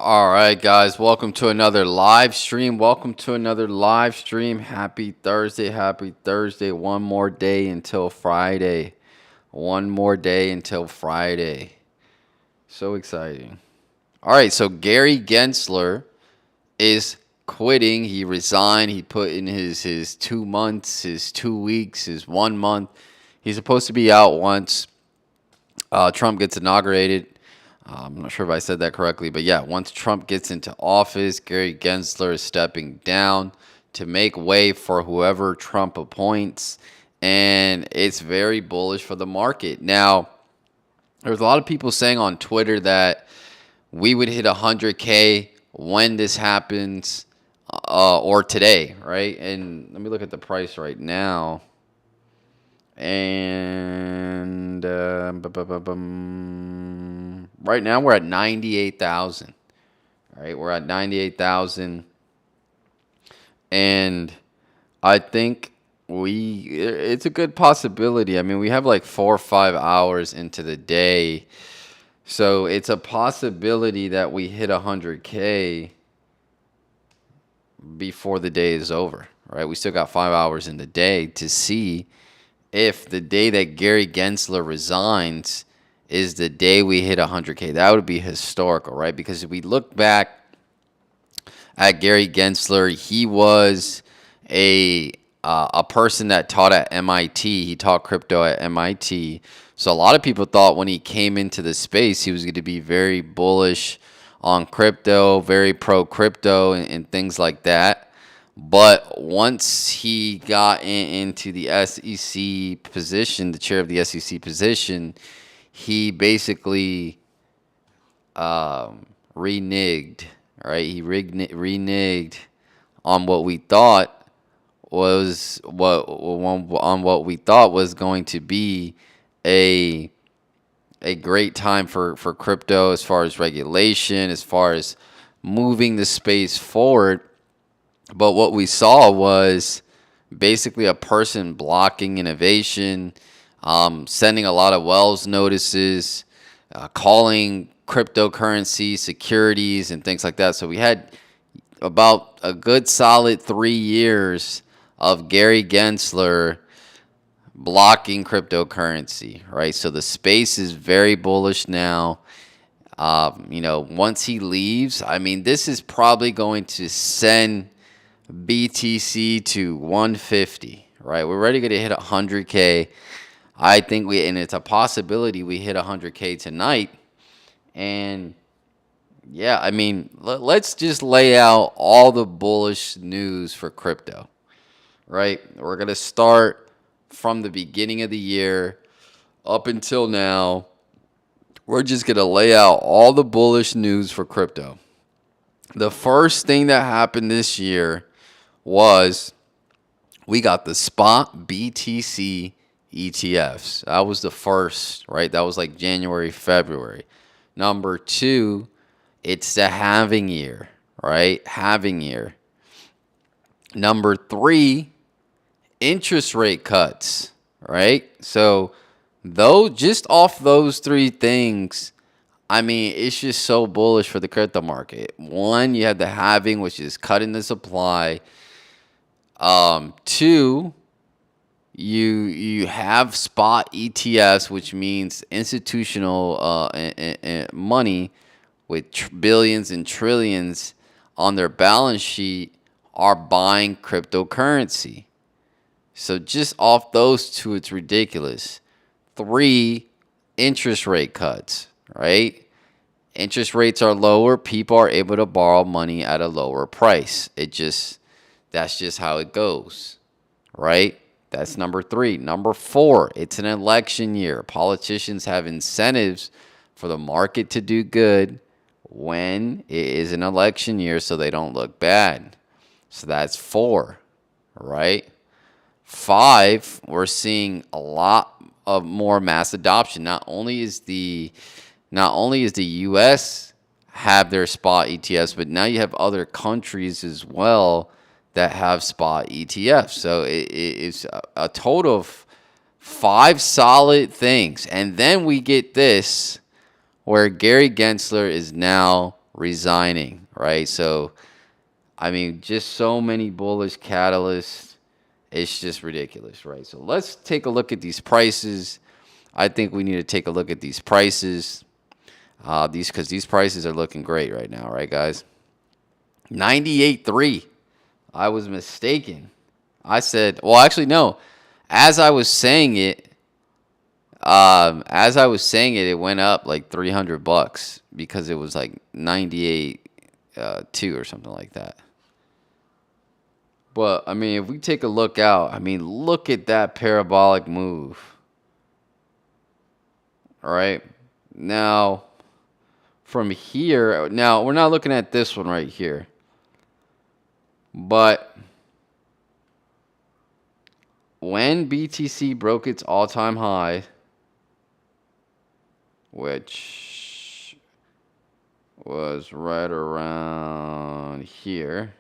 All right, guys, welcome to another live stream. Happy Thursday. Happy Thursday. One more day until Friday. So exciting. All right, so Gary Gensler is quitting. He resigned. He put in his 2 months, his 2 weeks, his 1 month. He's supposed to be out once Trump gets inaugurated. I'm not sure if I said that correctly, but yeah, once Trump gets into office, Gary Gensler is stepping down to make way for whoever Trump appoints, and it's very bullish for the market. Now, there's a lot of people saying on Twitter that we would hit 100K when this happens or today, right? And let me look at the price right now. And right now we're at 98,000. All right, we're at 98,000, and I think it's a good possibility. I mean, we have like 4 or 5 hours into the day, so it's a possibility that we hit 100K before the day is over. Right, we still got 5 hours in the day to see if the day that Gary Gensler resigns is the day we hit 100K. That would be historical, right? Because if we look back at Gary Gensler, he was a person that taught at MIT. He taught crypto at MIT. So a lot of people thought when he came into the space, he was going to be very bullish on crypto, very pro crypto, and things like that. But once he got into the SEC position, the chair of the SEC position, he basically reneged, right? He reneged on what we thought was going to be a great time for crypto as far as regulation, as far as moving the space forward. But what we saw was basically a person blocking innovation, sending a lot of Wells notices, calling cryptocurrency securities and things like that. So we had about a good solid 3 years of Gary Gensler blocking cryptocurrency, right? So the space is very bullish now. Once he leaves, I mean, this is probably going to send BTC to 150, right? We're already going to hit 100K. I think and it's a possibility we hit 100K tonight. And yeah, I mean, let's just lay out all the bullish news for crypto, right? We're going to start from the beginning of the year up until now. We're just going to lay out all the bullish news for crypto. The first thing that happened this year was we got the spot BTC ETFs. That was the first, right? That was like January, February. Number 2, it's the halving year, right? Halving year. Number 3, interest rate cuts, right? So just off those 3 things, I mean, it's just so bullish for the crypto market. 1, you have the halving, which is cutting the supply. 2, you have spot ETFs, which means institutional money with billions and trillions on their balance sheet are buying cryptocurrency. So just off those 2, it's ridiculous. 3, interest rate cuts, right? Interest rates are lower. People are able to borrow money at a lower price. That's just how it goes, right? That's number 3. Number 4, it's an election year. Politicians have incentives for the market to do good when it is an election year so they don't look bad. So that's 4, right? 5, we're seeing a lot of more mass adoption. Not only is the US have their spot ETFs, but now you have other countries as well that have spot ETFs. So it's a total of 5 solid things. And then we get this, where Gary Gensler is now resigning, right? So, I mean, just so many bullish catalysts. It's just ridiculous, right? So let's take a look at these prices. I think we need to take a look at these prices. Because these prices are looking great right now, right, guys? 98.3. I was mistaken. I said, well, actually, no. As I was saying it, it went up like $300 because it was like 98 2 or something like that. But I mean, if we take a look out, I mean, look at that parabolic move. All right. Now, from here, now we're not looking at this one right here. But when BTC broke its all-time high, which was right around here,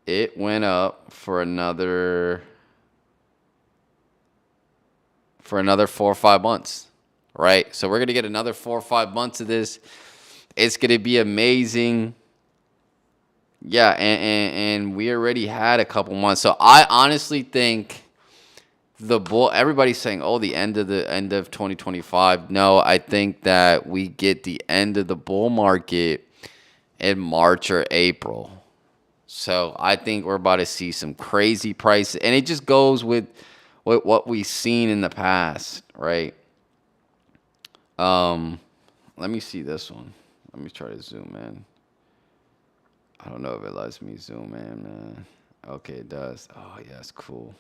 it went up for another 4 or 5 months, right? So we're going to get another 4 or 5 months of this. It's going to be amazing. Yeah, and we already had a couple months. So I honestly think everybody's saying, "Oh, the end of 2025." No, I think that we get the end of the bull market in March or April. So I think we're about to see some crazy prices, and it just goes with what we've seen in the past, right? Let me see this one. Let me try to zoom in. I don't know if it lets me zoom in, man. Okay, it does. Oh, yeah, it's cool.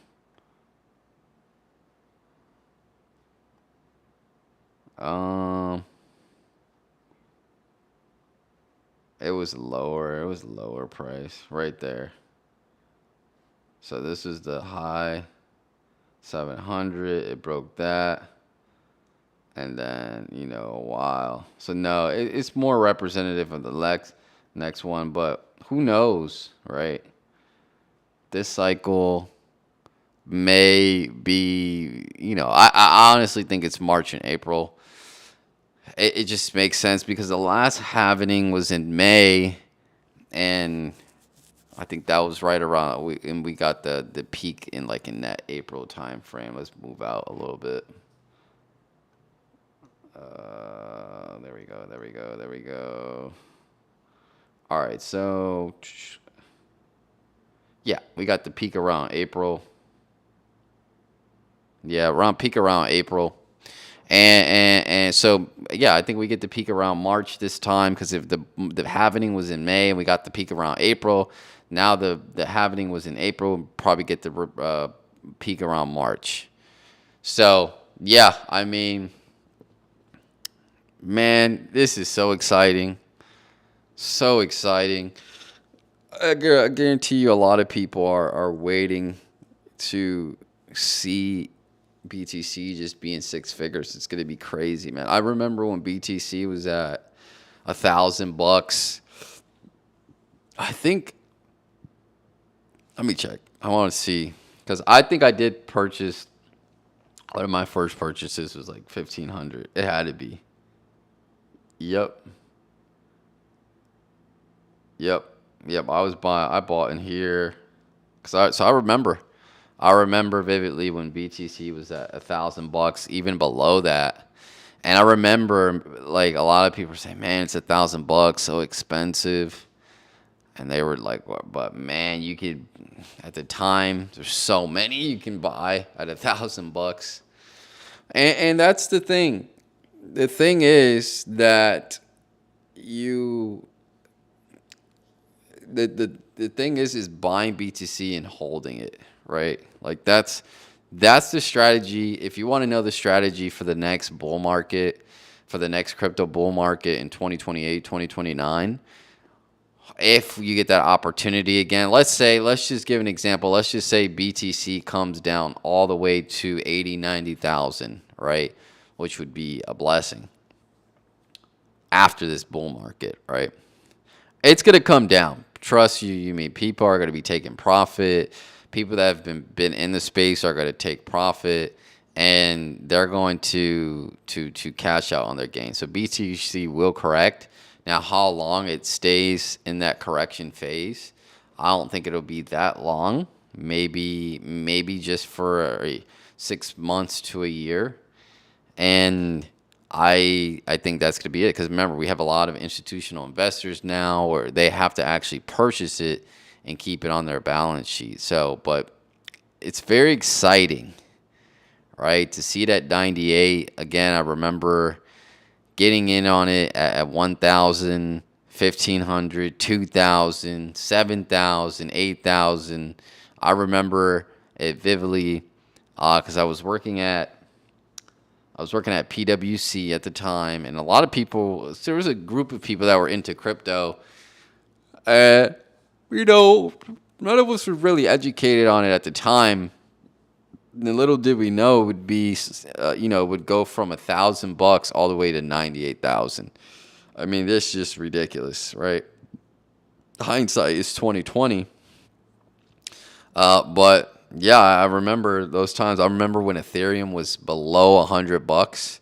It was lower. It was lower price right there. So this is the high 700. It broke that. And then, a while. So no, it's more representative of the next one, but who knows, right? This cycle may be, I honestly think it's March and April. It just makes sense because the last halvening was in May, and I think that was right around, we got the peak in that April time frame. Let's move out a little bit. There we go, there we go, there we go. All right, so yeah, we got the peak around April. Yeah, peak around April. And so yeah, I think we get the peak around March this time because if the halvening was in May and we got the peak around April, now the halvening was in April, we'll probably get the peak around March. So yeah, I mean, man, this is so exciting. So exciting. I guarantee you a lot of people are waiting to see BTC just being 6 figures. It's going to be crazy, man. I remember when BTC was at $1,000. I think, let me check. I want to see, because I think I did purchase, one of my first purchases was like 1,500. It had to be. Yep. I bought in here because I remember vividly when BTC was at $1,000, even below that. And I remember like a lot of people were saying, "Man, it's $1,000, so expensive." And they were like, "What?" But man, you could, at the time, there's so many you can buy at $1,000. And that's the thing. The thing is that the thing is buying BTC and holding it, right? Like that's the strategy. If you want to know the strategy for the next bull market, for the next crypto bull market in 2028, 2029, if you get that opportunity again, let's just give an example. Let's just say BTC comes down all the way to 80, 90,000, right? Which would be a blessing after this bull market, right? It's going to come down. Trust you mean people are going to be taking profit. People that have been in the space are going to take profit, and they're going to cash out on their gains. So BTC will correct Now, how long it stays in that correction phase, I don't think it'll be that long. Maybe just for 6 months to a year. And I think that's going to be it, because remember, we have a lot of institutional investors now, or they have to actually purchase it and keep it on their balance sheet. So, but it's very exciting, right, to see that 98 again. I remember getting in on it at 1,000, 1,500, 2,000, 7,000, 8,000. I remember it vividly because I was working at PwC at the time, and a lot of people. There was a group of people that were into crypto. You know, none of us were really educated on it at the time. And little did we know it would be, would go from $1,000 all the way to 98,000. I mean, this is just ridiculous, right? Hindsight is 2020. But yeah, I remember those times. I remember when Ethereum was below $100.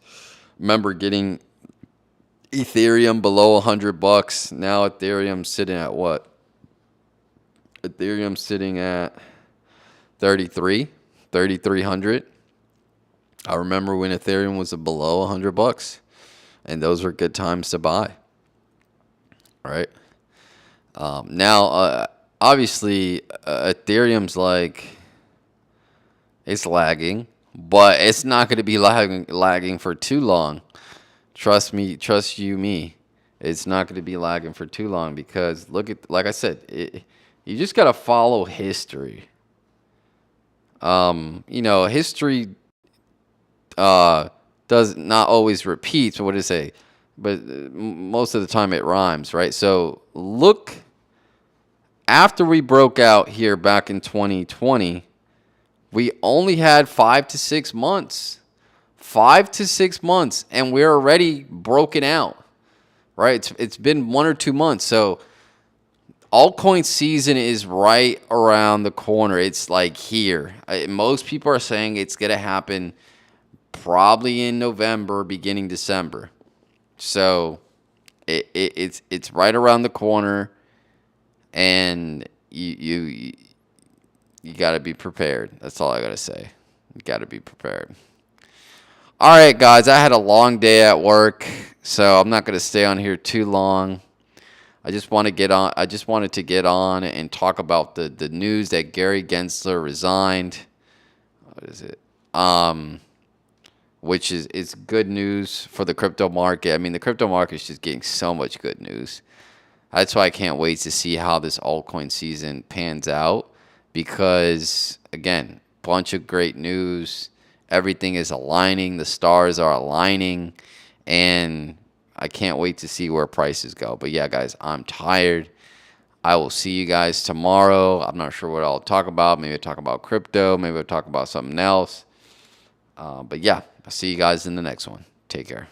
Remember getting Ethereum below $100. Now Ethereum's sitting at what? Ethereum's sitting at 3,300. I remember when Ethereum was below $100, and those were good times to buy. Right? Now, obviously, Ethereum's it's lagging, but it's not going to be lagging for too long. Trust me, me. It's not going to be lagging for too long, because like I said, you just got to follow history. History does not always repeat. So what did it say? But most of the time it rhymes, right? So look, after we broke out here back in 2020, we only had 5 to 6 months. 5 to 6 months, and we're already broken out, right? It's been 1 or 2 months. So altcoin season is right around the corner. It's like here. Most people are saying it's going to happen probably in November, beginning December. So it's right around the corner, and you got to be prepared. That's all I got to say. You got to be prepared. All right, guys, I had a long day at work, so I'm not going to stay on here too long. I just wanted to get on and talk about the news that Gary Gensler resigned. What is it? Which is good news for the crypto market. I mean, the crypto market is just getting so much good news. That's why I can't wait to see how this altcoin season pans out, because, again, bunch of great news. Everything is aligning. The stars are aligning, and I can't wait to see where prices go. But yeah, guys, I'm tired. I will see you guys tomorrow. I'm not sure what I'll talk about. Maybe I'll talk about crypto. Maybe I'll talk about something else. But yeah, I'll see you guys in the next one. Take care.